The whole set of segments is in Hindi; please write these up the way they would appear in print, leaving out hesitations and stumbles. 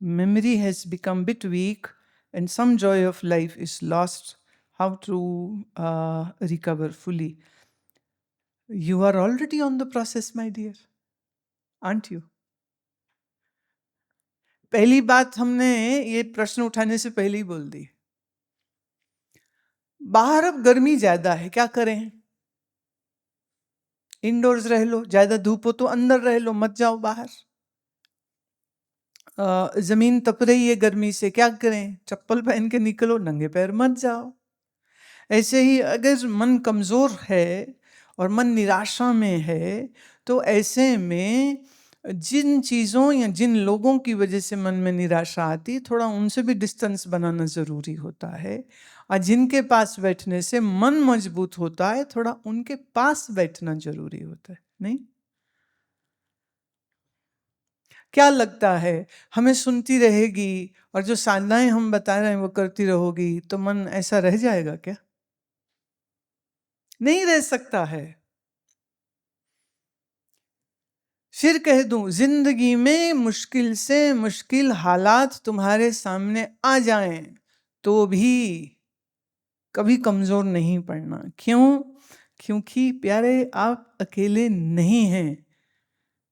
memory has become bit weak and some joy of life is lost. How to recover fully? You are already on the process, my dear, aren't you? पहली बात हमने ये प्रश्न उठाने से पहले ही बोल दी। बाहर अब गर्मी ज्यादा है, क्या करें? इंडोर्स रह लो, ज्यादा धूप हो तो अंदर रह लो, मत जाओ बाहर। जमीन तप रही है गर्मी से, क्या करें? चप्पल पहन के निकलो, नंगे पैर मत जाओ। ऐसे ही अगर मन कमजोर है और मन निराशा में है, तो ऐसे में जिन चीजों या जिन लोगों की वजह से मन में निराशा आती, थोड़ा उनसे भी डिस्टेंस बनाना जरूरी होता है। और जिनके पास बैठने से मन मजबूत होता है, थोड़ा उनके पास बैठना जरूरी होता है, नहीं? क्या लगता है, हमें सुनती रहेगी और जो साधनाएं हम बता रहे हैं वो करती रहोगी तो मन ऐसा रह जाएगा क्या? नहीं रह सकता है। फिर कह दूं, जिंदगी में मुश्किल से मुश्किल हालात तुम्हारे सामने आ जाएं तो भी कभी कमजोर नहीं पड़ना। क्यों? क्योंकि प्यारे, आप अकेले नहीं हैं,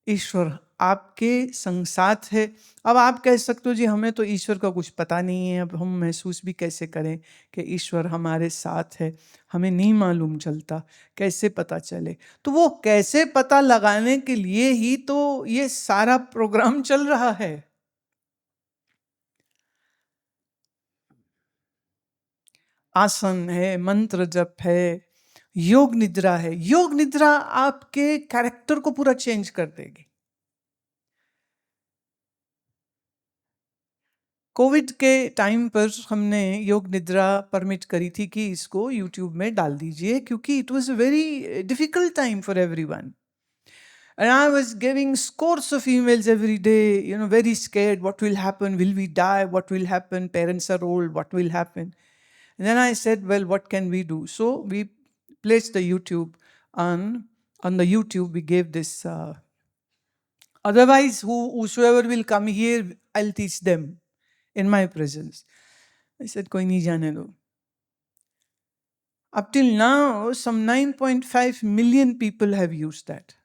ईश्वर आपके संग साथ है। अब आप कह सकते हो जी हमें तो ईश्वर का कुछ पता नहीं है, अब हम महसूस भी कैसे करें कि ईश्वर हमारे साथ है? हमें नहीं मालूम चलता, कैसे पता चले? तो वो कैसे पता लगाने के लिए ही तो ये सारा प्रोग्राम चल रहा है। आसन है, मंत्र जप है, योग निद्रा है। योग निद्रा आपके कैरेक्टर को पूरा चेंज कर देगी। कोविड के टाइम पर हमने योग निद्रा परमिट करी थी कि इसको यूट्यूब में डाल दीजिए, क्योंकि it was a very difficult time for everyone. And I was giving scores of emails every day, very scared. What will happen? Will we die? What will happen? Parents are old. What will happen? And then I said, well, what can we do? So we placed the YouTube on the YouTube. We gave this. Otherwise, whosoever will come here, I'll teach them in my presence. I said, koi nahi jaane do. Up till now, some 9.5 million people have used that.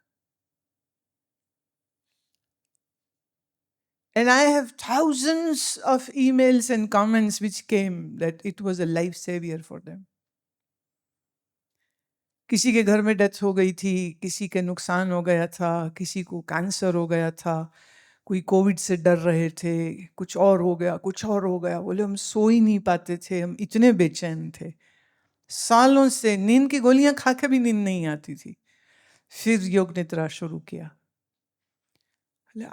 And I have thousands of emails and comments which came that it was a life savior for them. किसी के घर में डेथ हो गई थी, किसी के नुकसान हो गया था, किसी को कैंसर हो गया था, कोई कोविड से डर रहे थे, कुछ और हो गया, कुछ और हो गया। बोले हम सो ही नहीं पाते थे, हम इतने बेचैन थे, सालों से नींद की गोलियां खा के भी नींद नहीं आती थी। फिर योग निद्रा शुरू किया।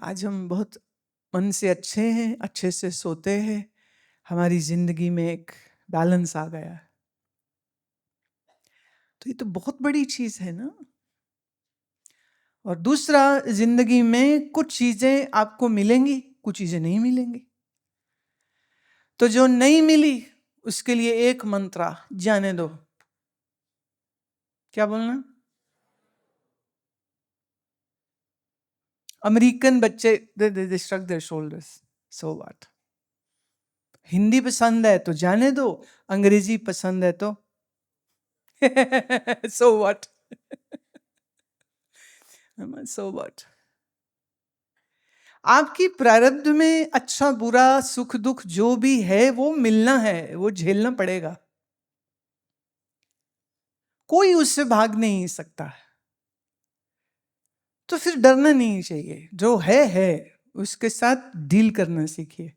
आज हम बहुत मन से अच्छे हैं, अच्छे से सोते हैं, हमारी जिंदगी में एक बैलेंस आ गया है। तो ये तो बहुत बड़ी चीज है ना। और दूसरा, जिंदगी में कुछ चीजें आपको मिलेंगी, कुछ चीजें नहीं मिलेंगी। तो जो नहीं मिली उसके लिए एक मंत्र, जाने दो। क्या बोलना? अमेरिकन बच्चे they shrug their shoulders, so what. Hindi पसंद है तो जाने दो, अंग्रेजी पसंद है तो सो व्हाट। So what. आपकी प्रारब्ध में अच्छा बुरा सुख दुख जो भी है वो मिलना है, वो झेलना पड़ेगा, कोई उससे भाग नहीं सकता है। तो फिर डरना नहीं चाहिए, जो है उसके साथ डील करना सीखिए।